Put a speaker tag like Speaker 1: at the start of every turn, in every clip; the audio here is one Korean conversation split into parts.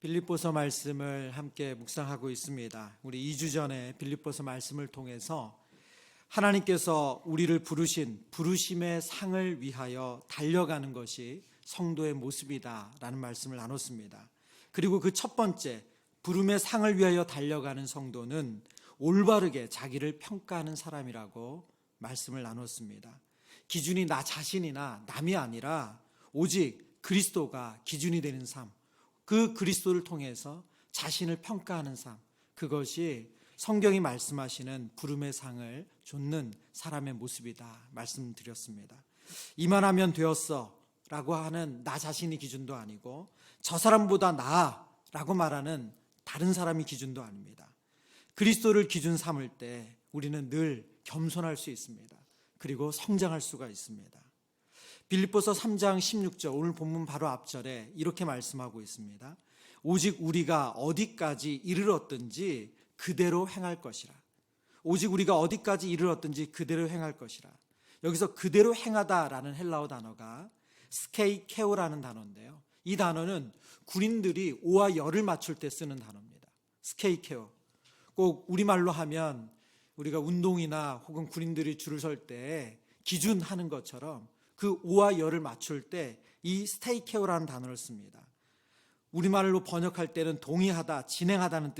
Speaker 1: 빌립보서 말씀을 함께 묵상하고 있습니다. 우리 2주 전에 빌립보서 말씀을 통해서 하나님께서 우리를 부르신 부르심의 상을 위하여 달려가는 것이 성도의 모습이다라는 말씀을 나눴습니다. 그리고 그 첫 번째 부름의 상을 위하여 달려가는 성도는 올바르게 자기를 평가하는 사람이라고 말씀을 나눴습니다. 기준이 나 자신이나 남이 아니라 오직 그리스도가 기준이 되는 삶, 그 그리스도를 통해서 자신을 평가하는 삶, 그것이 성경이 말씀하시는 부름의 상을 좇는 사람의 모습이다 말씀드렸습니다. 이만하면 되었어 라고 하는 나 자신이 기준도 아니고 저 사람보다 나아 라고 말하는 다른 사람이 기준도 아닙니다. 그리스도를 기준 삼을 때 우리는 늘 겸손할 수 있습니다. 그리고 성장할 수가 있습니다. 빌립보서 3장 16절 오늘 본문 바로 앞절에 이렇게 말씀하고 있습니다. 오직 우리가 어디까지 이르렀든지 그대로 행할 것이라. 오직 우리가 어디까지 이르렀든지 그대로 행할 것이라. 여기서 그대로 행하다라는 헬라어 단어가 스케이케오라는 단어인데요. 이 단어는 군인들이 오와 열을 맞출 때 쓰는 단어입니다. 스케이케오. 꼭 우리말로 하면 우리가 운동이나 혹은 군인들이 줄을 설 때 기준하는 것처럼 그 오와 열을 맞출 때 이 스테이케오라는 단어를 씁니다. 우리말로 번역할 때는 동의하다, 진행하다는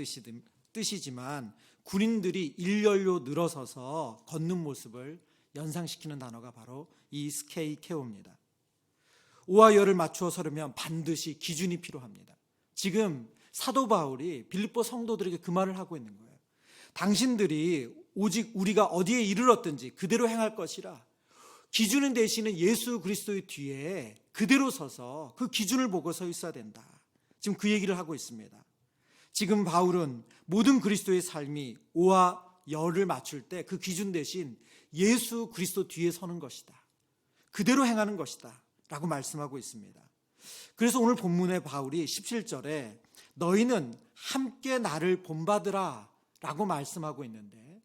Speaker 1: 뜻이지만 군인들이 일렬로 늘어서서 걷는 모습을 연상시키는 단어가 바로 이 스케이케오입니다. 오와 열을 맞추어 서려면 반드시 기준이 필요합니다. 지금 사도 바울이 빌립보 성도들에게 그 말을 하고 있는 거예요. 당신들이 오직 우리가 어디에 이르렀든지 그대로 행할 것이라. 기준은 되시는 예수 그리스도의 뒤에 그대로 서서 그 기준을 보고 서 있어야 된다. 지금 그 얘기를 하고 있습니다. 지금 바울은 모든 그리스도의 삶이 오와 열을 맞출 때 그 기준 대신 예수 그리스도 뒤에 서는 것이다. 그대로 행하는 것이다 라고 말씀하고 있습니다. 그래서 오늘 본문의 바울이 17절에 너희는 함께 나를 본받으라 라고 말씀하고 있는데,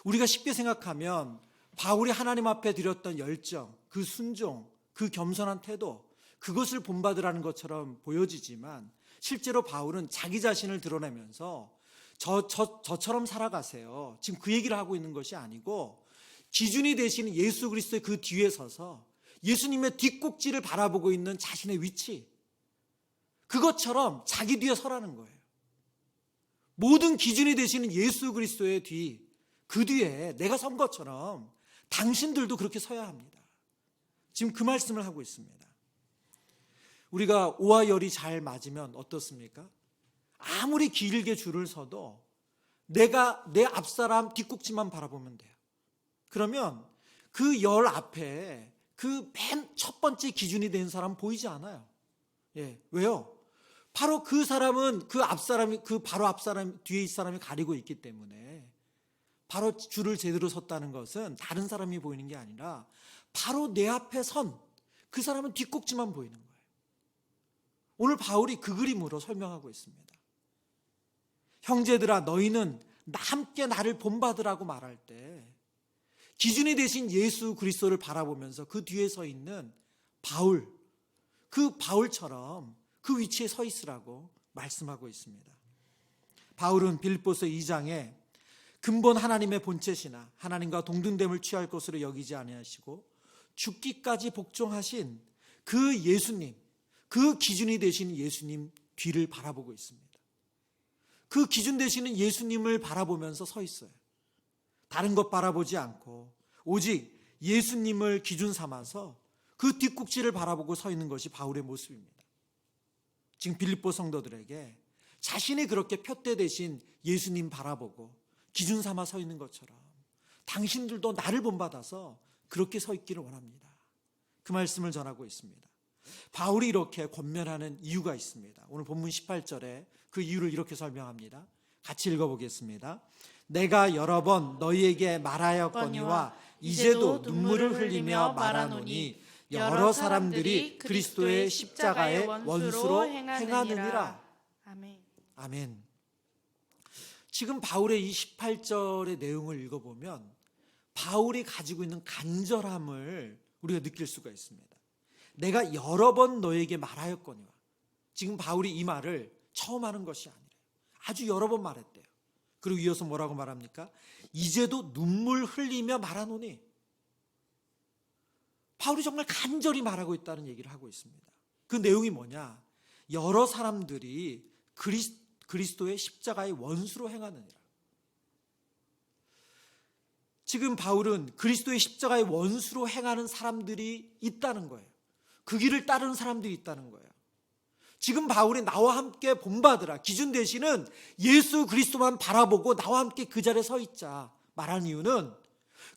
Speaker 1: 우리가 쉽게 생각하면 바울이 하나님 앞에 드렸던 열정, 그 순종, 그 겸손한 태도, 그것을 본받으라는 것처럼 보여지지만 실제로 바울은 자기 자신을 드러내면서 저처럼 살아가세요. 지금 그 얘기를 하고 있는 것이 아니고 기준이 되시는 예수 그리스도의 그 뒤에 서서 예수님의 뒷꼭지를 바라보고 있는 자신의 위치, 그것처럼 자기 뒤에 서라는 거예요. 모든 기준이 되시는 예수 그리스도의 뒤, 그 뒤에 내가 선 것처럼 당신들도 그렇게 서야 합니다. 지금 그 말씀을 하고 있습니다. 우리가 오와 열이 잘 맞으면 어떻습니까? 아무리 길게 줄을 서도 내가 내 앞사람 뒷꼭지만 바라보면 돼요. 그러면 그 열 앞에 그 맨 첫 번째 기준이 된 사람 보이지 않아요. 왜요? 바로 그 사람은 그 앞사람이, 그 바로 앞사람 뒤에 있는 사람이 가리고 있기 때문에 바로 줄을 제대로 섰다는 것은 다른 사람이 보이는 게 아니라 바로 내 앞에 선 그 사람은 뒷꼭지만 보이는 거예요. 오늘 바울이 그 그림으로 설명하고 있습니다. 형제들아 너희는 함께 나를 본받으라고 말할 때 기준이 되신 예수 그리스도를 바라보면서 그 뒤에 서 있는 바울, 그 바울처럼 그 위치에 서 있으라고 말씀하고 있습니다. 바울은 빌립보서 2장에 근본 하나님의 본체시나 하나님과 동등됨을 취할 것으로 여기지 아니하시고 죽기까지 복종하신 그 예수님, 그 기준이 되신 예수님 뒤를 바라보고 있습니다. 그 기준 되시는 예수님을 바라보면서 서 있어요. 다른 것 바라보지 않고 오직 예수님을 기준 삼아서 그 뒷꼭지를 바라보고 서 있는 것이 바울의 모습입니다. 지금 빌립보 성도들에게 자신이 그렇게 표대 되신 예수님 바라보고 기준 삼아 서 있는 것처럼 당신들도 나를 본받아서 그렇게 서 있기를 원합니다. 그 말씀을 전하고 있습니다. 바울이 이렇게 권면하는 이유가 있습니다. 오늘 본문 18절에 그 이유를 이렇게 설명합니다. 같이 읽어보겠습니다. 내가 여러 번 너희에게 말하였거니와 이제도 눈물을 흘리며 말하노니 여러 사람들이 그리스도의 십자가의 원수로 행하느니라. 아멘. 지금 바울의 이 18절의 내용을 읽어보면 바울이 가지고 있는 간절함을 우리가 느낄 수가 있습니다. 내가 여러 번 너에게 말하였거니와. 지금 바울이 이 말을 처음 하는 것이 아니래요. 아주 여러 번 말했대요. 그리고 이어서 뭐라고 말합니까? 이제도 눈물 흘리며 말하노니. 바울이 정말 간절히 말하고 있다는 얘기를 하고 있습니다. 그 내용이 뭐냐? 여러 사람들이 그리스도의 십자가의 원수로 행하느니라. 지금 바울은 그리스도의 십자가의 원수로 행하는 사람들이 있다는 거예요. 그 길을 따르는 사람들이 있다는 거예요. 지금 바울이 나와 함께 본받으라, 기준 대신은 예수 그리스도만 바라보고 나와 함께 그 자리에 서 있자 말하는 이유는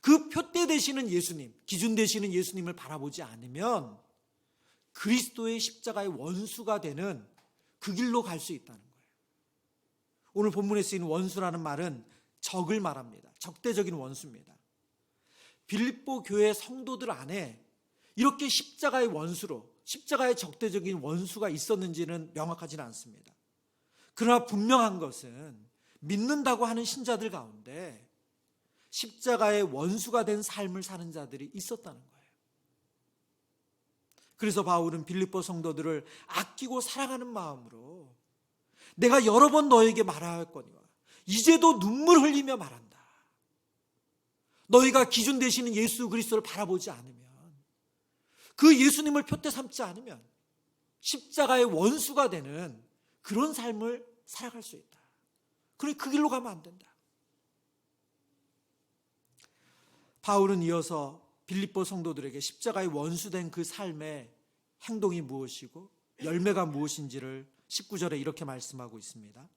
Speaker 1: 그 표대 되시는 예수님, 기준 되시는 예수님을 바라보지 않으면 그리스도의 십자가의 원수가 되는 그 길로 갈 수 있다는 거예요. 오늘 본문에 쓰인 원수라는 말은 적을 말합니다. 적대적인 원수입니다. 빌립보 교회 성도들 안에 이렇게 십자가의 원수로, 십자가의 적대적인 원수가 있었는지는 명확하지는 않습니다. 그러나 분명한 것은 믿는다고 하는 신자들 가운데 십자가의 원수가 된 삶을 사는 자들이 있었다는 거예요. 그래서 바울은 빌립보 성도들을 아끼고 사랑하는 마음으로 내가 여러 번 너에게 말하였거니와 이제도 눈물 흘리며 말한다. 너희가 기준 되시는 예수 그리스도를 바라보지 않으면, 그 예수님을 표대 삼지 않으면 십자가의 원수가 되는 그런 삶을 살아갈 수 있다. 그러니 그 길로 가면 안 된다. 바울은 이어서 빌립보 성도들에게 십자가의 원수된 그 삶의 행동이 무엇이고 열매가 무엇인지를 19절에 이렇게 말씀하고 있습니다.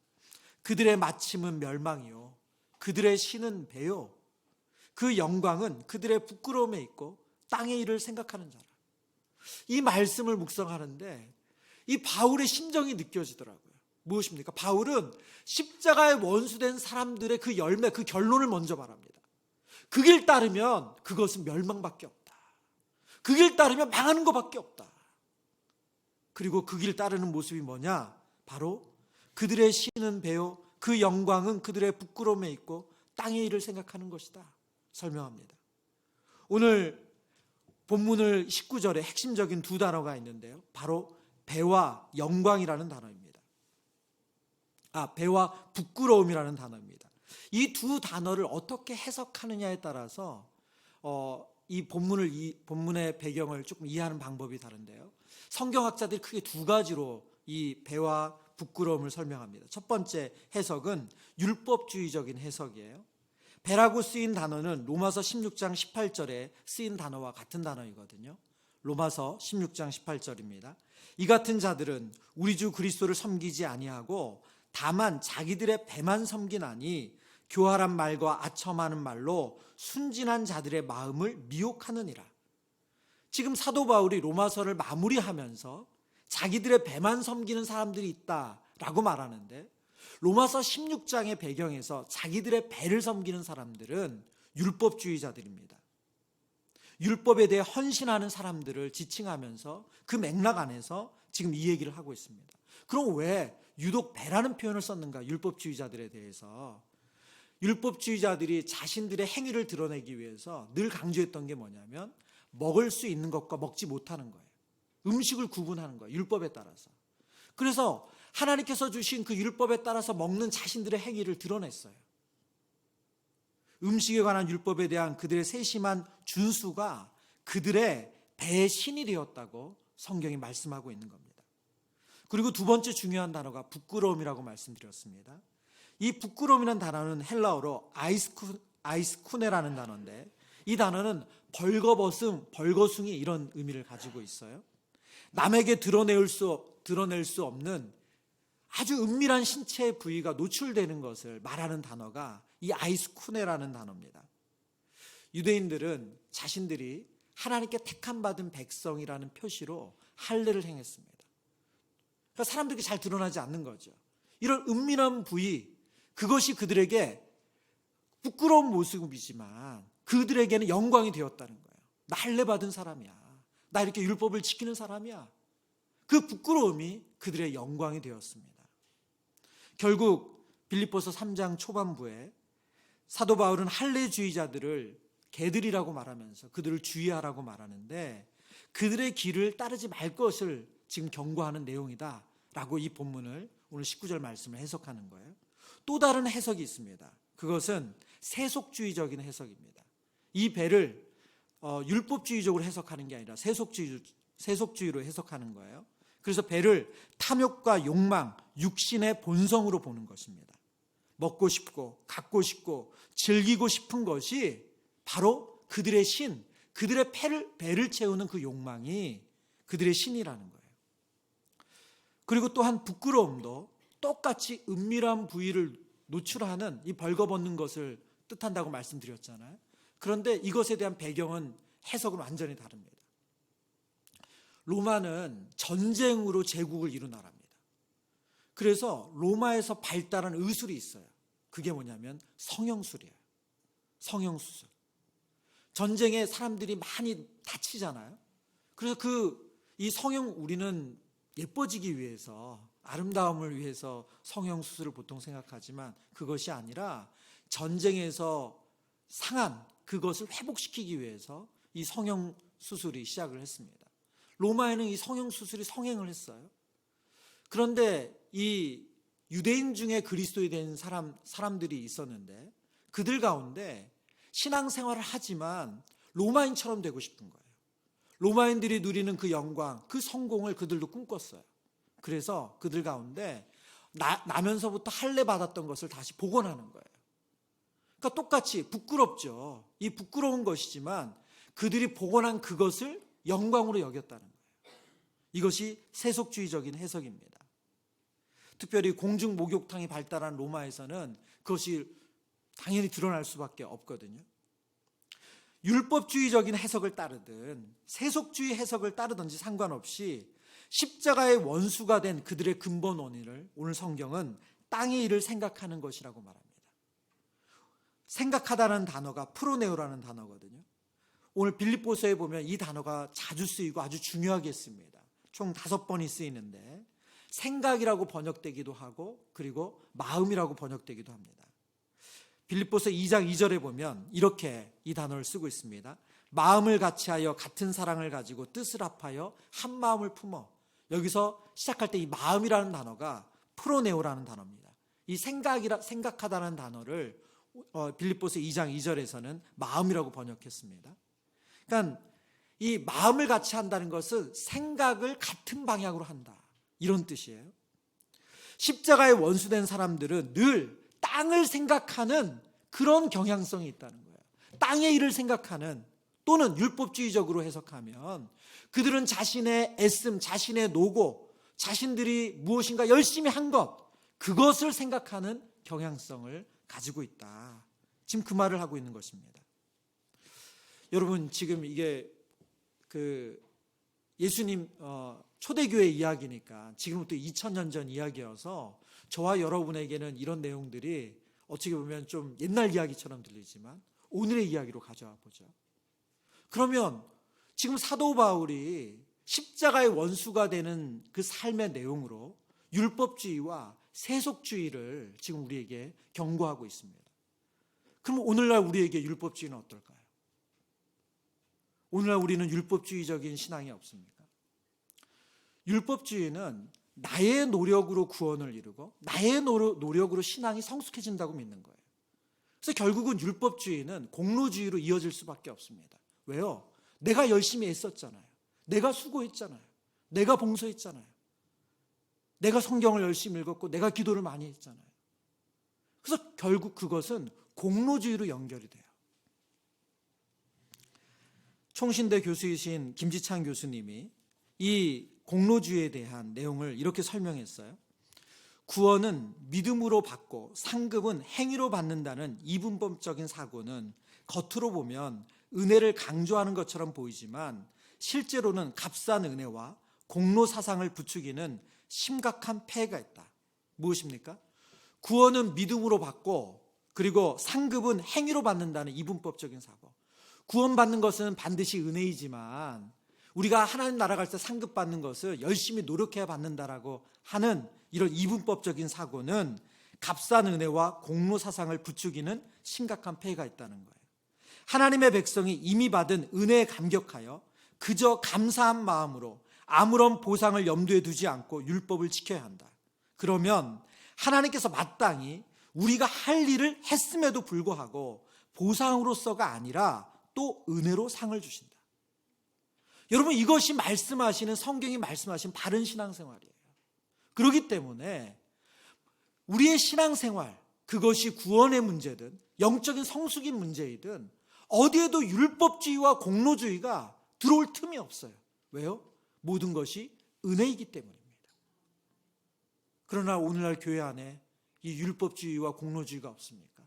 Speaker 1: 그들의 마침은 멸망이요 그들의 신은 배요 그 영광은 그들의 부끄러움에 있고 땅의 일을 생각하는 자라. 이 말씀을 묵상하는데 이 바울의 심정이 느껴지더라고요. 무엇입니까? 바울은 십자가의 원수된 사람들의 그 열매, 그 결론을 먼저 말합니다. 그 길 따르면 그것은 멸망밖에 없다. 그 길 따르면 망하는 것밖에 없다. 그리고 그 길 따르는 모습이 뭐냐? 바로 그들의 신은 배요 그 영광은 그들의 부끄러움에 있고 땅의 일을 생각하는 것이다. 설명합니다. 오늘 본문을 19절에 핵심적인 두 단어가 있는데요. 바로 배와 영광이라는 단어입니다. 배와 부끄러움이라는 단어입니다. 이 두 단어를 어떻게 해석하느냐에 따라서 이 본문의 배경을 조금 이해하는 방법이 다른데요. 성경학자들이 크게 두 가지로 이 배와 부끄러움을 설명합니다. 첫 번째 해석은 율법주의적인 해석이에요. 배라고 쓰인 단어는 로마서 16장 18절에 쓰인 단어와 같은 단어이거든요. 로마서 16장 18절입니다. 이 같은 자들은 우리 주 그리스도를 섬기지 아니하고 다만 자기들의 배만 섬기나니 교활한 말과 아첨하는 말로 순진한 자들의 마음을 미혹하느니라. 지금 사도 바울이 로마서를 마무리하면서 자기들의 배만 섬기는 사람들이 있다라고 말하는데, 로마서 16장의 배경에서 자기들의 배를 섬기는 사람들은 율법주의자들입니다. 율법에 대해 헌신하는 사람들을 지칭하면서 그 맥락 안에서 지금 이 얘기를 하고 있습니다. 그럼 왜 유독 배라는 표현을 썼는가? 율법주의자들에 대해서. 율법주의자들이 자신들의 행위를 드러내기 위해서 늘 강조했던 게 뭐냐면 먹을 수 있는 것과 먹지 못하는 거예요. 음식을 구분하는 거예요. 율법에 따라서. 그래서 하나님께서 주신 그 율법에 따라서 먹는 자신들의 행위를 드러냈어요. 음식에 관한 율법에 대한 그들의 세심한 준수가 그들의 배의 신이 되었다고 성경이 말씀하고 있는 겁니다. 그리고 두 번째 중요한 단어가 부끄러움이라고 말씀드렸습니다. 이 부끄러움이라는 단어는 헬라어로 아이스쿠네라는 단어인데, 이 단어는 벌거숭이 이런 의미를 가지고 있어요. 남에게 드러낼 수 없는 아주 은밀한 신체 부위가 노출되는 것을 말하는 단어가 이 아이스쿠네라는 단어입니다. 유대인들은 자신들이 하나님께 택함 받은 백성이라는 표시로 할례를 행했습니다. 그러니까 사람들에게 잘 드러나지 않는 거죠. 이런 은밀한 부위, 그것이 그들에게 부끄러운 모습이지만 그들에게는 영광이 되었다는 거예요. 나 할례 받은 사람이야. 나 이렇게 율법을 지키는 사람이야. 그 부끄러움이 그들의 영광이 되었습니다. 결국 빌립보서 3장 초반부에 사도 바울은 할례주의자들을 개들이라고 말하면서 그들을 주의하라고 말하는데, 그들의 길을 따르지 말 것을 지금 경고하는 내용이다 라고 이 본문을 오늘 19절 말씀을 해석하는 거예요. 또 다른 해석이 있습니다. 그것은 세속주의적인 해석입니다. 이 배를 율법주의적으로 해석하는 게 아니라 세속주의로 해석하는 거예요. 그래서 배를 탐욕과 욕망, 육신의 본성으로 보는 것입니다. 먹고 싶고 갖고 싶고 즐기고 싶은 것이 바로 그들의 신, 그들의 배를 채우는 그 욕망이 그들의 신이라는 거예요. 그리고 또한 부끄러움도 똑같이 은밀한 부위를 노출하는 이 벌거벗는 것을 뜻한다고 말씀드렸잖아요. 그런데 이것에 대한 배경은 해석은 완전히 다릅니다. 로마는 전쟁으로 제국을 이룬 나라입니다. 그래서 로마에서 발달한 의술이 있어요. 그게 뭐냐면 성형술이에요. 성형수술. 전쟁에 사람들이 많이 다치잖아요. 그래서 이 우리는 예뻐지기 위해서, 아름다움을 위해서 성형수술을 보통 생각하지만 그것이 아니라 전쟁에서 상한 그것을 회복시키기 위해서 이 성형수술이 시작을 했습니다. 로마에는 이 성형수술이 성행을 했어요. 그런데 이 유대인 중에 그리스도에 대한 사람들이 있었는데 그들 가운데 신앙생활을 하지만 로마인처럼 되고 싶은 거예요. 로마인들이 누리는 그 영광, 그 성공을 그들도 꿈꿨어요. 그래서 그들 가운데 나면서부터 할례 받았던 것을 다시 복원하는 거예요. 그러니까 똑같이 부끄럽죠. 이 부끄러운 것이지만 그들이 복원한 그것을 영광으로 여겼다는 거예요. 이것이 세속주의적인 해석입니다. 특별히 공중 목욕탕이 발달한 로마에서는 그것이 당연히 드러날 수밖에 없거든요. 율법주의적인 해석을 따르든 세속주의 해석을 따르든지 상관없이 십자가의 원수가 된 그들의 근본 원인을 오늘 성경은 땅의 일을 생각하는 것이라고 말합니다. 생각하다는 단어가 프로네오라는 단어거든요. 오늘 빌립보서에 보면 이 단어가 자주 쓰이고 아주 중요하게 씁니다. 총 5번이 쓰이는데 생각이라고 번역되기도 하고 그리고 마음이라고 번역되기도 합니다. 빌립보서 2장 2절에 보면 이렇게 이 단어를 쓰고 있습니다. 마음을 같이하여 같은 사랑을 가지고 뜻을 합하여 한 마음을 품어. 여기서 시작할 때 이 마음이라는 단어가 프로네오라는 단어입니다. 이 생각하다는 단어를 빌립보서 2장 2절에서는 마음이라고 번역했습니다. 그러니까 이 마음을 같이 한다는 것은 생각을 같은 방향으로 한다, 이런 뜻이에요. 십자가의 원수된 사람들은 늘 땅을 생각하는 그런 경향성이 있다는 거예요. 땅의 일을 생각하는, 또는 율법주의적으로 해석하면 그들은 자신의 애씀, 자신의 노고, 자신들이 무엇인가 열심히 한 것, 그것을 생각하는 경향성을 가지고 있다. 지금 그 말을 하고 있는 것입니다. 여러분, 지금 이게 예수님 초대교회 이야기니까 지금부터 2000년 전 이야기여서 저와 여러분에게는 이런 내용들이 어떻게 보면 좀 옛날 이야기처럼 들리지만 오늘의 이야기로 가져와 보죠. 그러면 지금 사도 바울이 십자가의 원수가 되는 그 삶의 내용으로 율법주의와 세속주의를 지금 우리에게 경고하고 있습니다. 그럼 오늘날 우리에게 율법주의는 어떨까요? 오늘날 우리는 율법주의적인 신앙이 없습니까? 율법주의는 나의 노력으로 구원을 이루고 나의 노력으로 신앙이 성숙해진다고 믿는 거예요. 그래서 결국은 율법주의는 공로주의로 이어질 수밖에 없습니다. 왜요? 내가 열심히 애썼잖아요. 내가 수고했잖아요. 내가 봉사했잖아요. 내가 성경을 열심히 읽었고 내가 기도를 많이 했잖아요. 그래서 결국 그것은 공로주의로 연결이 돼요. 총신대 교수이신 김지찬 교수님이 이 공로주의에 대한 내용을 이렇게 설명했어요. 구원은 믿음으로 받고 상급은 행위로 받는다는 이분법적인 사고는 겉으로 보면 은혜를 강조하는 것처럼 보이지만 실제로는 값싼 은혜와 공로 사상을 부추기는 심각한 폐해가 있다. 무엇입니까? 구원은 믿음으로 받고 그리고 상급은 행위로 받는다는 이분법적인 사고. 구원받는 것은 반드시 은혜이지만 우리가 하나님 나라 갈 때 상급 받는 것을 열심히 노력해야 받는다라고 하는 이런 이분법적인 사고는 값싼 은혜와 공로 사상을 부추기는 심각한 폐해가 있다는 거예요. 하나님의 백성이 이미 받은 은혜에 감격하여 그저 감사한 마음으로 아무런 보상을 염두에 두지 않고 율법을 지켜야 한다. 그러면 하나님께서 마땅히 우리가 할 일을 했음에도 불구하고 보상으로서가 아니라 또 은혜로 상을 주신다. 여러분, 이것이 말씀하시는, 성경이 말씀하신 바른 신앙생활이에요. 그렇기 때문에 우리의 신앙생활, 그것이 구원의 문제든 영적인 성숙인 문제이든 어디에도 율법주의와 공로주의가 들어올 틈이 없어요. 왜요? 모든 것이 은혜이기 때문입니다. 그러나 오늘날 교회 안에 이 율법주의와 공로주의가 없습니까?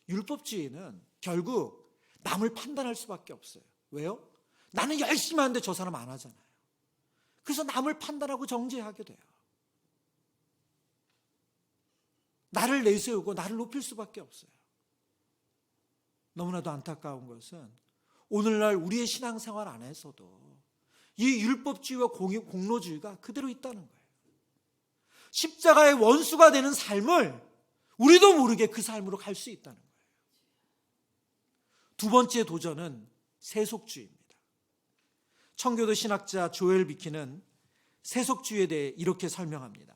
Speaker 1: 율법주의는 결국 남을 판단할 수밖에 없어요. 왜요? 나는 열심히 하는데 저 사람 안 하잖아요. 그래서 남을 판단하고 정죄하게 돼요. 나를 내세우고 나를 높일 수밖에 없어요. 너무나도 안타까운 것은 오늘날 우리의 신앙생활 안에서도 이 율법주의와 공로주의가 그대로 있다는 거예요. 십자가의 원수가 되는 삶을 우리도 모르게 그 삶으로 갈 수 있다는 거예요. 두 번째 도전은 세속주의입니다. 청교도 신학자 조엘 비키는 세속주의에 대해 이렇게 설명합니다.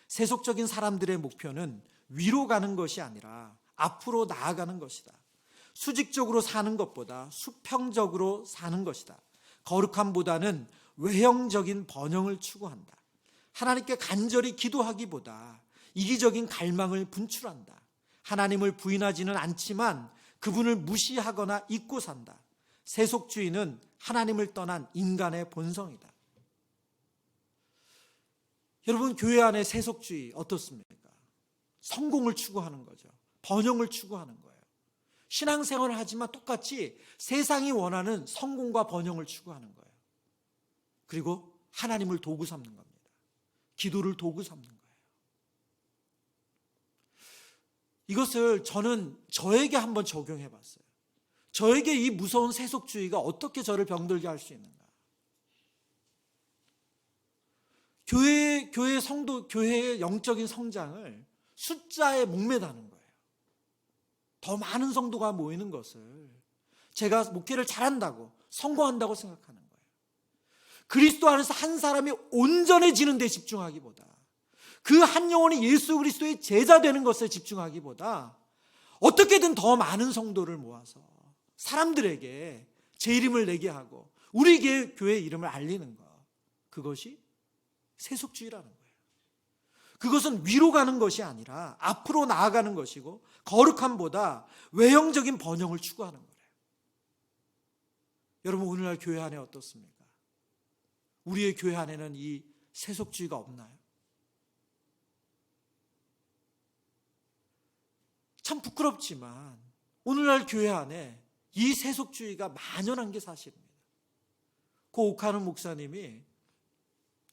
Speaker 1: 세속적인 사람들의 목표는 위로 가는 것이 아니라 앞으로 나아가는 것이다. 수직적으로 사는 것보다 수평적으로 사는 것이다. 거룩함보다는 외형적인 번영을 추구한다. 하나님께 간절히 기도하기보다 이기적인 갈망을 분출한다. 하나님을 부인하지는 않지만 그분을 무시하거나 잊고 산다. 세속주의는 하나님을 떠난 인간의 본성이다. 여러분, 교회 안의 세속주의 어떻습니까? 성공을 추구하는 거죠. 번영을 추구하는 거예요. 신앙생활을 하지만 똑같이 세상이 원하는 성공과 번영을 추구하는 거예요. 그리고 하나님을 도구 삼는 겁니다. 기도를 도구 삼는 거예요. 이것을 저는 저에게 한번 적용해 봤어요. 저에게 이 무서운 세속주의가 어떻게 저를 병들게 할 수 있는가? 교회 성도, 교회의 영적인 성장을 숫자에 목매다는 거예요. 더 많은 성도가 모이는 것을 제가 목회를 잘한다고, 성공한다고 생각하는 거예요. 그리스도 안에서 한 사람이 온전해지는 데 집중하기보다, 그 한 영혼이 예수 그리스도의 제자 되는 것에 집중하기보다 어떻게든 더 많은 성도를 모아서 사람들에게 제 이름을 내게 하고 우리 교회의 이름을 알리는 것, 그것이 세속주의라는 거예요. 그것은 위로 가는 것이 아니라 앞으로 나아가는 것이고 거룩함보다 외형적인 번영을 추구하는 거예요. 여러분, 오늘날 교회 안에 어떻습니까? 우리의 교회 안에는 이 세속주의가 없나요? 참 부끄럽지만 오늘날 교회 안에 이 세속주의가 만연한 게 사실입니다. 고 오카는 목사님이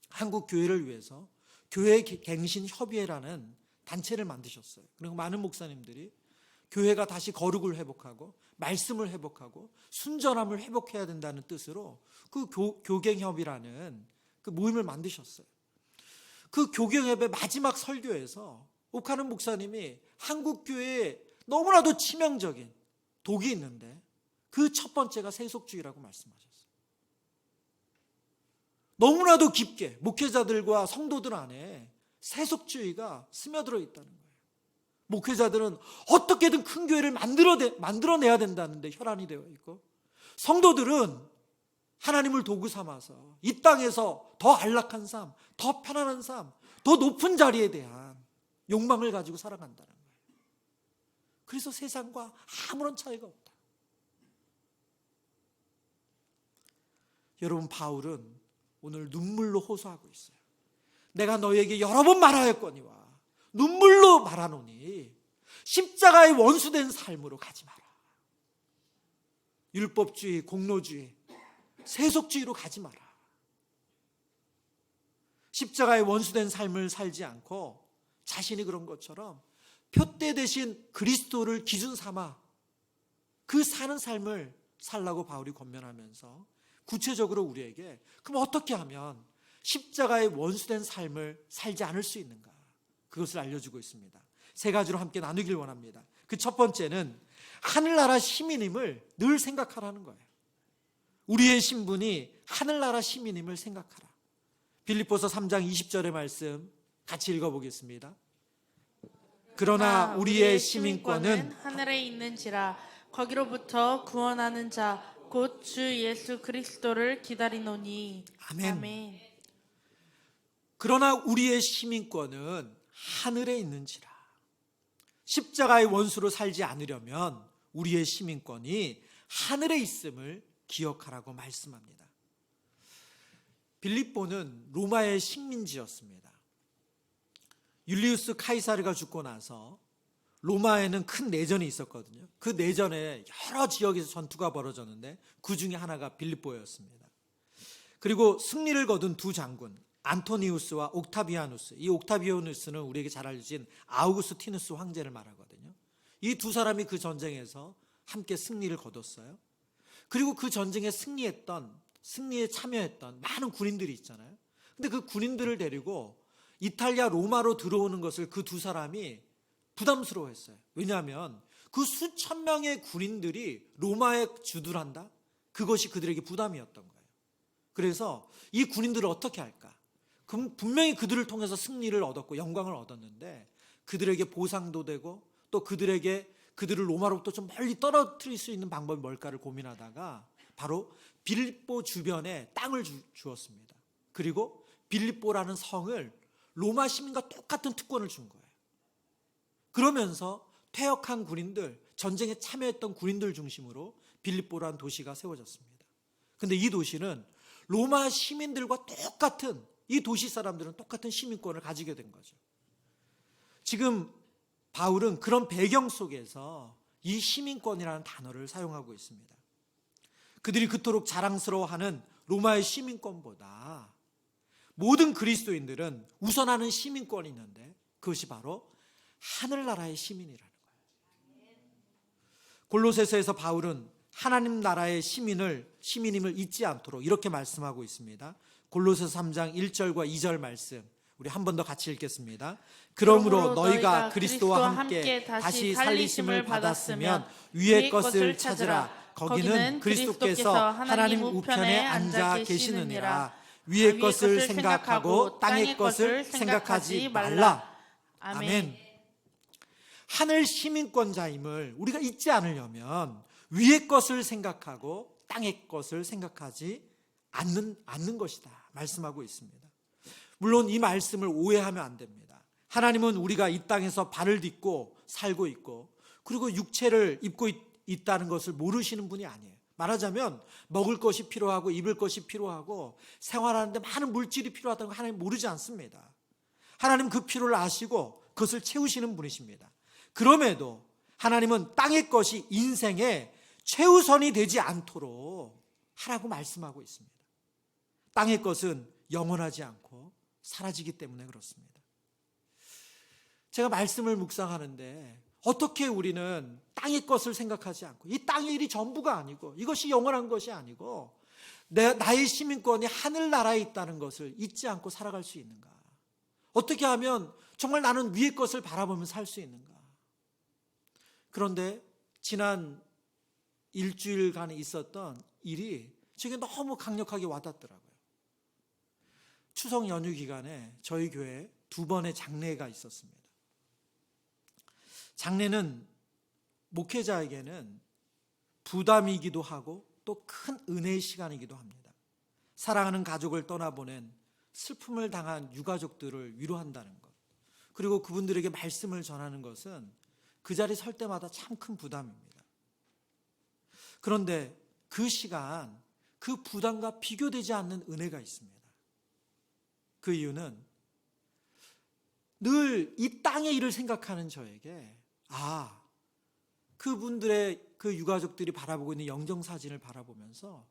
Speaker 1: 한국 교회를 위해서 교회 갱신 협의회라는 단체를 만드셨어요. 그리고 많은 목사님들이 교회가 다시 거룩을 회복하고 말씀을 회복하고 순전함을 회복해야 된다는 뜻으로 그 교갱협이라는 그 모임을 만드셨어요. 그 교갱협의 마지막 설교에서 오카는 목사님이 한국 교회에 너무나도 치명적인 독이 있는데 그 첫 번째가 세속주의라고 말씀하셨어요. 너무나도 깊게 목회자들과 성도들 안에 세속주의가 스며들어 있다는 거예요. 목회자들은 어떻게든 큰 교회를 만들어내야 된다는데 혈안이 되어 있고, 성도들은 하나님을 도구 삼아서 이 땅에서 더 안락한 삶, 더 편안한 삶, 더 높은 자리에 대한 욕망을 가지고 살아간다는 거예요. 그래서 세상과 아무런 차이가 없다. 여러분, 바울은 오늘 눈물로 호소하고 있어요. 내가 너에게 여러 번 말하였거니와 눈물로 말하노니 십자가의 원수된 삶으로 가지 마라. 율법주의, 공로주의, 세속주의로 가지 마라. 십자가의 원수된 삶을 살지 않고 자신이 그런 것처럼 표대 대신 그리스도를 기준 삼아 그 사는 삶을 살라고 바울이 권면하면서 구체적으로 우리에게 그럼 어떻게 하면 십자가의 원수된 삶을 살지 않을 수 있는가, 그것을 알려주고 있습니다. 세 가지로 함께 나누길 원합니다. 그 첫 번째는 하늘나라 시민임을 늘 생각하라는 거예요. 우리의 신분이 하늘나라 시민임을 생각하라. 빌립보서 3장 20절의 말씀 같이 읽어보겠습니다. 그러나 우리의 시민권은
Speaker 2: 하늘에 있는지라 거기로부터 구원하는 자 곧 주 예수 그리스도를 기다리노니.
Speaker 1: 아멘. 그러나 우리의 시민권은 하늘에 있는지라. 십자가의 원수로 살지 않으려면 우리의 시민권이 하늘에 있음을 기억하라고 말씀합니다. 빌립보는 로마의 식민지였습니다. 율리우스 카이사르가 죽고 나서 로마에는 큰 내전이 있었거든요. 그 내전에 여러 지역에서 전투가 벌어졌는데 그 중에 하나가 빌립보였습니다. 그리고 승리를 거둔 두 장군 안토니우스와 옥타비아누스, 이 옥타비아누스는 우리에게 잘 알려진 아우구스티누스 황제를 말하거든요. 이 두 사람이 그 전쟁에서 함께 승리를 거뒀어요. 그리고 그 전쟁에 승리에 참여했던 많은 군인들이 있잖아요. 근데 그 군인들을 데리고 이탈리아 로마로 들어오는 것을 그 두 사람이 부담스러워했어요. 왜냐하면 그 수천 명의 군인들이 로마에 주둔한다? 그것이 그들에게 부담이었던 거예요. 그래서 이 군인들을 어떻게 할까? 그럼 분명히 그들을 통해서 승리를 얻었고 영광을 얻었는데 그들에게 보상도 되고 또 그들을 로마로부터 좀 멀리 떨어뜨릴 수 있는 방법이 뭘까를 고민하다가 바로 빌립보 주변에 땅을 주었습니다. 그리고 빌립보라는 성을 로마 시민과 똑같은 특권을 준 거예요. 그러면서 퇴역한 군인들, 전쟁에 참여했던 군인들 중심으로 빌립보라는 도시가 세워졌습니다. 그런데 이 도시는 로마 시민들과 똑같은, 이 도시 사람들은 똑같은 시민권을 가지게 된 거죠. 지금 바울은 그런 배경 속에서 이 시민권이라는 단어를 사용하고 있습니다. 그들이 그토록 자랑스러워하는 로마의 시민권보다 모든 그리스도인들은 우선하는 시민권이 있는데 그것이 바로 하늘나라의 시민이라는 거예요. 골로새서에서 바울은 하나님 나라의 시민임을 잊지 않도록 이렇게 말씀하고 있습니다. 골로새서 3장 1절과 2절 말씀 우리 한 번 더 같이 읽겠습니다. 그러므로 너희가 그리스도와 함께 다시 살리심을 받았으면 위의 것을 찾으라. 거기는 그리스도께서 하나님 우편에 앉아 계시느니라. 위의 것을 생각하고 땅의 것을 생각하지 말라. 아멘. 하늘 시민권자임을 우리가 잊지 않으려면 위의 것을 생각하고 땅의 것을 생각하지 않는 것이다 말씀하고 있습니다. 물론 이 말씀을 오해하면 안 됩니다. 하나님은 우리가 이 땅에서 발을 딛고 살고 있고 그리고 육체를 입고 있다는 것을 모르시는 분이 아니에요. 말하자면 먹을 것이 필요하고 입을 것이 필요하고 생활하는데 많은 물질이 필요하다는 거 하나님 모르지 않습니다. 하나님 그 필요를 아시고 그것을 채우시는 분이십니다. 그럼에도 하나님은 땅의 것이 인생의 최우선이 되지 않도록 하라고 말씀하고 있습니다. 땅의 것은 영원하지 않고 사라지기 때문에 그렇습니다. 제가 말씀을 묵상하는데 어떻게 우리는 땅의 것을 생각하지 않고 이 땅의 일이 전부가 아니고 이것이 영원한 것이 아니고 나의 시민권이 하늘나라에 있다는 것을 잊지 않고 살아갈 수 있는가? 어떻게 하면 정말 나는 위의 것을 바라보며 살 수 있는가? 그런데 지난 일주일간에 있었던 일이 제게 너무 강력하게 와닿더라고요. 추석 연휴 기간에 저희 교회에 2번의 장례가 있었습니다. 장례는 목회자에게는 부담이기도 하고 또 큰 은혜의 시간이기도 합니다. 사랑하는 가족을 떠나보낸 슬픔을 당한 유가족들을 위로한다는 것, 그리고 그분들에게 말씀을 전하는 것은 그 자리 설 때마다 참 큰 부담입니다. 그런데 그 시간, 그 부담과 비교되지 않는 은혜가 있습니다. 그 이유는 늘 이 땅의 일을 생각하는 저에게 그분들의 그 유가족들이 바라보고 있는 영정사진을 바라보면서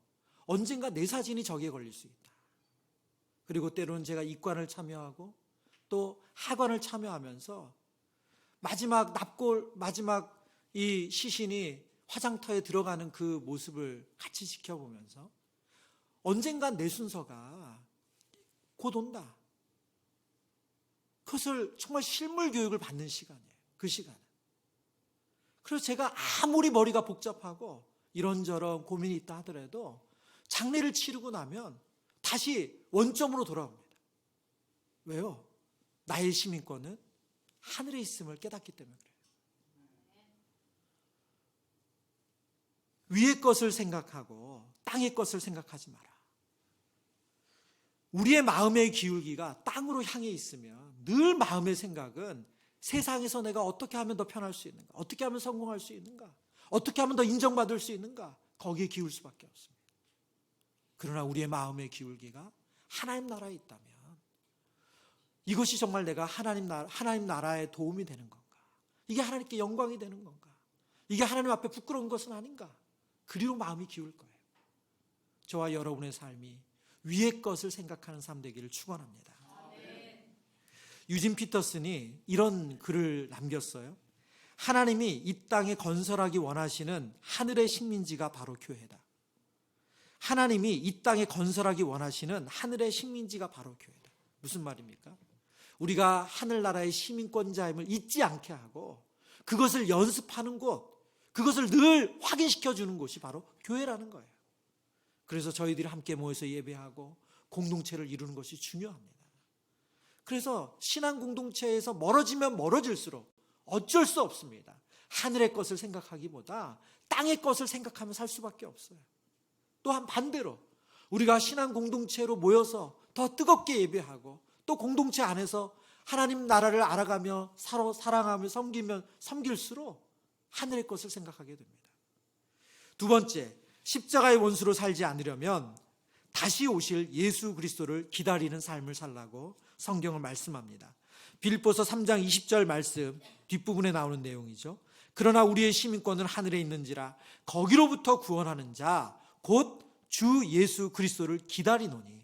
Speaker 1: 언젠가 내 사진이 저기에 걸릴 수 있다. 그리고 때로는 제가 이관을 참여하고 또 하관을 참여하면서 마지막 이 시신이 화장터에 들어가는 그 모습을 같이 지켜보면서 언젠가 내 순서가 곧 온다. 그것을 정말 실물 교육을 받는 시간이에요. 그 시간은. 그래서 제가 아무리 머리가 복잡하고 이런저런 고민이 있다 하더라도 장례를 치르고 나면 다시 원점으로 돌아옵니다. 왜요? 나의 시민권은 하늘에 있음을 깨닫기 때문에 그래요. 위의 것을 생각하고 땅의 것을 생각하지 마라. 우리의 마음의 기울기가 땅으로 향해 있으면 늘 마음의 생각은 세상에서 내가 어떻게 하면 더 편할 수 있는가? 어떻게 하면 성공할 수 있는가? 어떻게 하면 더 인정받을 수 있는가? 거기에 기울 수밖에 없습니다. 그러나 우리의 마음의 기울기가 하나님 나라에 있다면 이것이 정말 내가 하나님 나라에 도움이 되는 건가? 이게 하나님께 영광이 되는 건가? 이게 하나님 앞에 부끄러운 것은 아닌가? 그리로 마음이 기울 거예요. 저와 여러분의 삶이 위의 것을 생각하는 삶 되기를 축원합니다. 유진 피터슨이 이런 글을 남겼어요. 하나님이 이 땅에 건설하기 원하시는 하늘의 식민지가 바로 교회다. 하나님이 이 땅에 건설하기 원하시는 하늘의 식민지가 바로 교회다. 무슨 말입니까? 우리가 하늘나라의 시민권자임을 잊지 않게 하고 그것을 연습하는 곳, 그것을 늘 확인시켜 주는 곳이 바로 교회라는 거예요. 그래서 저희들이 함께 모여서 예배하고 공동체를 이루는 것이 중요합니다. 그래서 신앙 공동체에서 멀어지면 멀어질수록 어쩔 수 없습니다. 하늘의 것을 생각하기보다 땅의 것을 생각하며 살 수밖에 없어요. 또한 반대로 우리가 신앙 공동체로 모여서 더 뜨겁게 예배하고 또 공동체 안에서 하나님 나라를 알아가며 서로 사랑하며 섬길수록 하늘의 것을 생각하게 됩니다. 두 번째, 십자가의 원수로 살지 않으려면 다시 오실 예수 그리스도를 기다리는 삶을 살라고 성경을 말씀합니다. 빌립보서 3장 20절 말씀 뒷부분에 나오는 내용이죠. 그러나 우리의 시민권은 하늘에 있는지라 거기로부터 구원하는 자 곧 주 예수 그리스도를 기다리노니.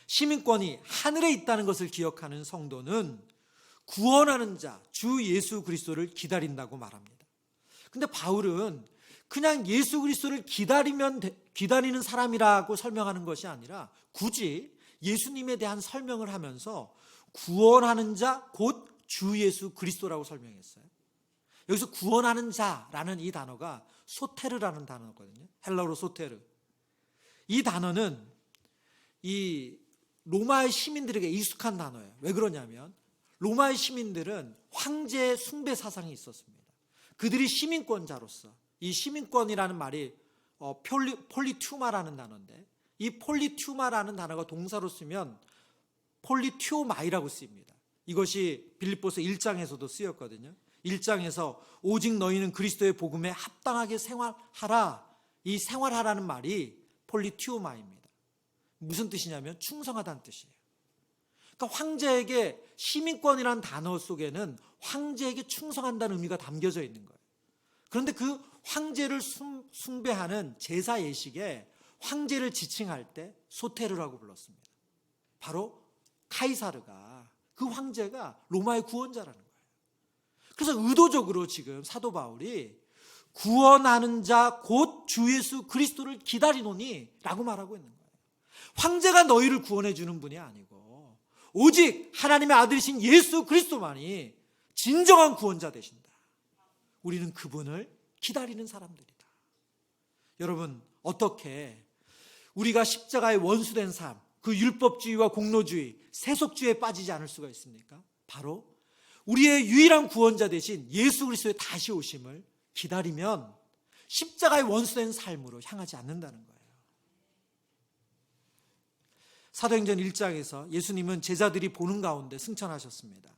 Speaker 1: 시민권이 하늘에 있다는 것을 기억하는 성도는 구원하는 자 주 예수 그리스도를 기다린다고 말합니다. 근데 바울은 그냥 예수 그리스도를 기다리는 사람이라고 설명하는 것이 아니라 굳이 예수님에 대한 설명을 하면서 구원하는 자 곧 주 예수 그리스도라고 설명했어요. 여기서 구원하는 자라는 이 단어가 소테르라는 단어거든요. 헬라어로 소테르. 이 단어는 이 로마의 시민들에게 익숙한 단어예요. 왜 그러냐면 로마의 시민들은 황제 숭배 사상이 있었습니다. 그들이 시민권자로서 이 시민권이라는 말이 폴리투마라는 단어인데 이 폴리투마라는 단어가 동사로 쓰면 폴리튜마이라고 쓰입니다. 이것이 빌립보서 1장에서도 쓰였거든요. 1장에서 오직 너희는 그리스도의 복음에 합당하게 생활하라. 이 생활하라는 말이 폴리튜마입니다. 무슨 뜻이냐면 충성하다는 뜻이에요. 그러니까 황제에게 시민권이라는 단어 속에는 황제에게 충성한다는 의미가 담겨져 있는 거예요. 그런데 그 황제를 숭배하는 제사 예식에 황제를 지칭할 때 소테르라고 불렀습니다. 바로 카이사르가 그 황제가 로마의 구원자라는 거예요. 그래서 의도적으로 지금 사도 바울이 구원하는 자 곧 주 예수 그리스도를 기다리노니 라고 말하고 있는 거예요. 황제가 너희를 구원해 주는 분이 아니고 오직 하나님의 아들이신 예수 그리스도만이 진정한 구원자 되신다. 우리는 그분을 기다리는 사람들이다. 여러분, 어떻게 우리가 십자가의 원수된 삶, 그 율법주의와 공로주의, 세속주의에 빠지지 않을 수가 있습니까? 바로 우리의 유일한 구원자 되신 예수 그리스도의 다시 오심을 기다리면 십자가의 원수된 삶으로 향하지 않는다는 거예요. 사도행전 1장에서 예수님은 제자들이 보는 가운데 승천하셨습니다.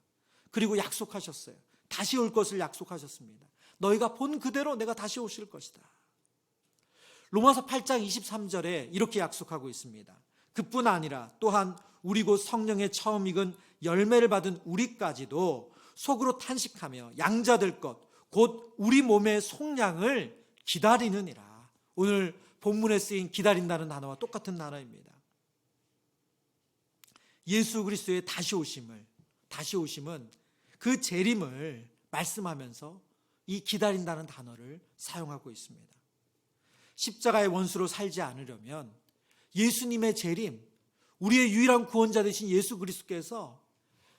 Speaker 1: 그리고 약속하셨어요. 다시 올 것을 약속하셨습니다. 너희가 본 그대로 내가 다시 오실 것이다. 로마서 8장 23절에 이렇게 약속하고 있습니다. 그뿐 아니라 또한 우리 곧 성령의 처음 익은 열매를 받은 우리까지도 속으로 탄식하며 양자될 것 곧 우리 몸의 속량을 기다리느니라. 오늘 본문에 쓰인 기다린다는 단어와 똑같은 단어입니다. 예수 그리스도의 다시 오심은 그 재림을 말씀하면서 이 기다린다는 단어를 사용하고 있습니다. 십자가의 원수로 살지 않으려면 예수님의 재림, 우리의 유일한 구원자 되신 예수 그리스도께서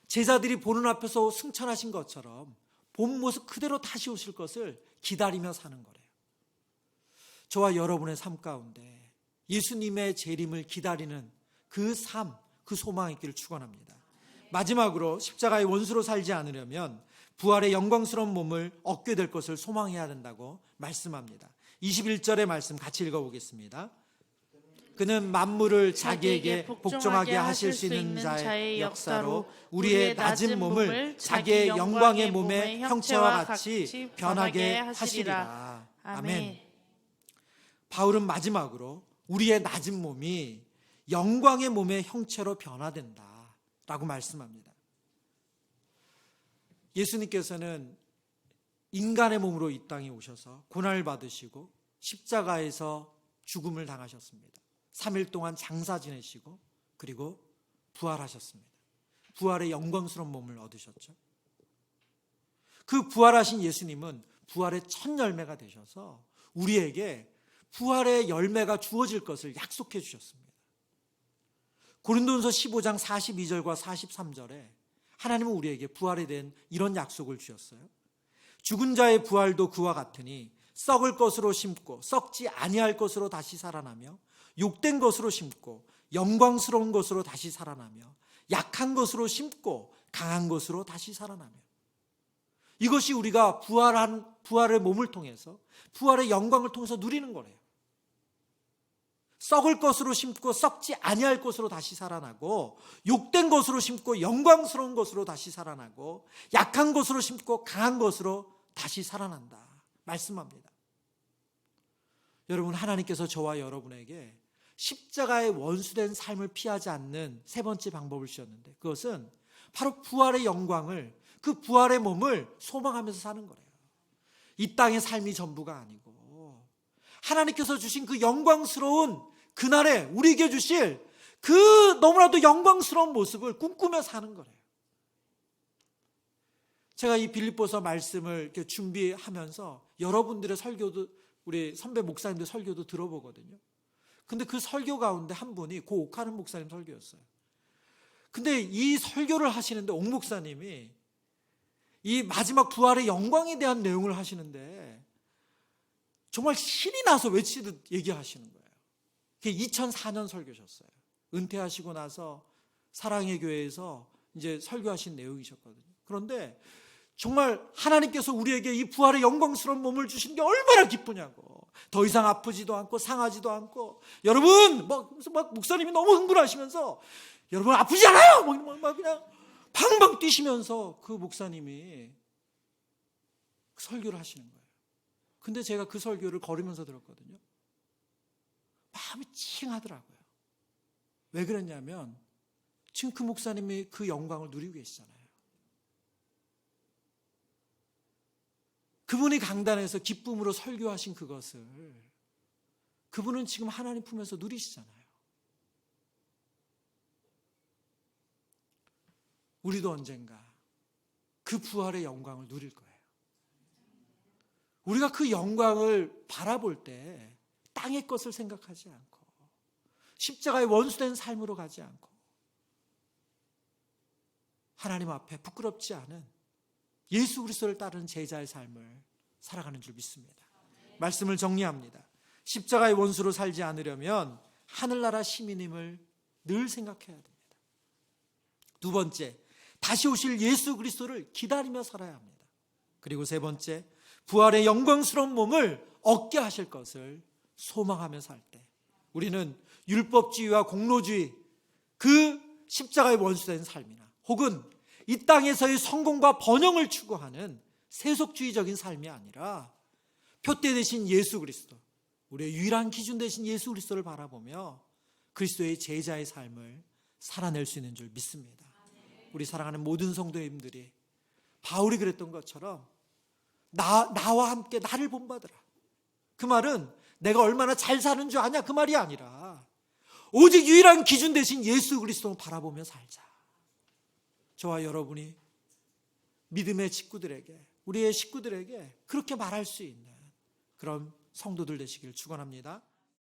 Speaker 1: 제자들이 보는 앞에서 승천하신 것처럼 본 모습 그대로 다시 오실 것을 기다리며 사는 거래요. 저와 여러분의 삶 가운데 예수님의 재림을 기다리는 그 삶, 그 소망이 있기를 축원합니다. 마지막으로 십자가의 원수로 살지 않으려면 부활의 영광스러운 몸을 얻게 될 것을 소망해야 된다고 말씀합니다. 21절의 말씀 같이 읽어보겠습니다. 그는 만물을 자기에게 복종하게 하실 수 있는 자의 역사로 우리의 낮은 몸을 자기의 영광의 몸의 형체와 같이 변하게 하시리라. 아멘. 바울은 마지막으로 우리의 낮은 몸이 영광의 몸의 형체로 변화된다라고 말씀합니다. 예수님께서는 인간의 몸으로 이 땅에 오셔서 고난을 받으시고 십자가에서 죽음을 당하셨습니다. 3일 동안 장사 지내시고 그리고 부활하셨습니다. 부활의 영광스러운 몸을 얻으셨죠. 그 부활하신 예수님은 부활의 첫 열매가 되셔서 우리에게 부활의 열매가 주어질 것을 약속해 주셨습니다. 고린도전서 15장 42절과 43절에 하나님은 우리에게 부활에 대한 이런 약속을 주셨어요. 죽은 자의 부활도 그와 같으니 썩을 것으로 심고 썩지 아니할 것으로 다시 살아나며 욕된 것으로 심고 영광스러운 것으로 다시 살아나며 약한 것으로 심고 강한 것으로 다시 살아나며, 이것이 우리가 부활의 몸을 통해서 부활의 영광을 통해서 누리는 거래요. 썩을 것으로 심고 썩지 아니할 것으로 다시 살아나고, 욕된 것으로 심고 영광스러운 것으로 다시 살아나고, 약한 것으로 심고 강한 것으로 다시 살아난다 말씀합니다. 여러분, 하나님께서 저와 여러분에게 십자가의 원수된 삶을 피하지 않는 세 번째 방법을 주셨는데, 그것은 바로 부활의 영광을, 그 부활의 몸을 소망하면서 사는 거래요. 이 땅의 삶이 전부가 아니고 하나님께서 주신 그 영광스러운 그날에 우리에게 주실 그 너무나도 영광스러운 모습을 꿈꾸며 사는 거래요. 제가 이 빌립보서 말씀을 이렇게 준비하면서 여러분들의 설교도, 우리 선배 목사님들 설교도 들어보거든요. 근데 그 설교 가운데 한 분이 고 옥하는 목사님 설교였어요. 근데 이 설교를 하시는데 옥 목사님이 이 마지막 부활의 영광에 대한 내용을 하시는데 정말 신이 나서 외치듯 얘기하시는 거예요. 그게 2004년 설교셨어요. 은퇴하시고 나서 사랑의 교회에서 이제 설교하신 내용이셨거든요. 그런데 정말 하나님께서 우리에게 이 부활의 영광스러운 몸을 주신 게 얼마나 기쁘냐고. 더 이상 아프지도 않고 상하지도 않고, 여러분 막 목사님이 너무 흥분하시면서 여러분 아프지 않아요? 막 그냥 방방 뛰시면서 그 목사님이 설교를 하시는 거예요. 근데 제가 그 설교를 걸으면서 들었거든요. 마음이 찡하더라고요. 왜 그랬냐면 지금 그 목사님이 그 영광을 누리고 계시잖아요. 그분이 강단에서 기쁨으로 설교하신 그것을 그분은 지금 하나님 품에서 누리시잖아요. 우리도 언젠가 그 부활의 영광을 누릴 거예요. 우리가 그 영광을 바라볼 때 땅의 것을 생각하지 않고 십자가의 원수된 삶으로 가지 않고 하나님 앞에 부끄럽지 않은 예수 그리스도를 따르는 제자의 삶을 살아가는 줄 믿습니다. 말씀을 정리합니다. 십자가의 원수로 살지 않으려면 하늘나라 시민임을 늘 생각해야 됩니다. 두 번째, 다시 오실 예수 그리스도를 기다리며 살아야 합니다. 그리고 세 번째, 부활의 영광스러운 몸을 얻게 하실 것을 소망하며 살 때 우리는 율법주의와 공로주의, 그 십자가의 원수된 삶이나 혹은 이 땅에서의 성공과 번영을 추구하는 세속주의적인 삶이 아니라 표대 대신 예수 그리스도, 우리의 유일한 기준 대신 예수 그리스도를 바라보며 그리스도의 제자의 삶을 살아낼 수 있는 줄 믿습니다. 우리 사랑하는 모든 성도님들이 바울이 그랬던 것처럼 나와 함께 나를 본받으라. 그 말은 내가 얼마나 잘 사는 줄 아냐 그 말이 아니라 오직 유일한 기준 대신 예수 그리스도를 바라보며 살자. 저와 여러분이 믿음의 식구들에게, 우리의 식구들에게 그렇게 말할 수 있는 그런 성도들 되시길 축원합니다.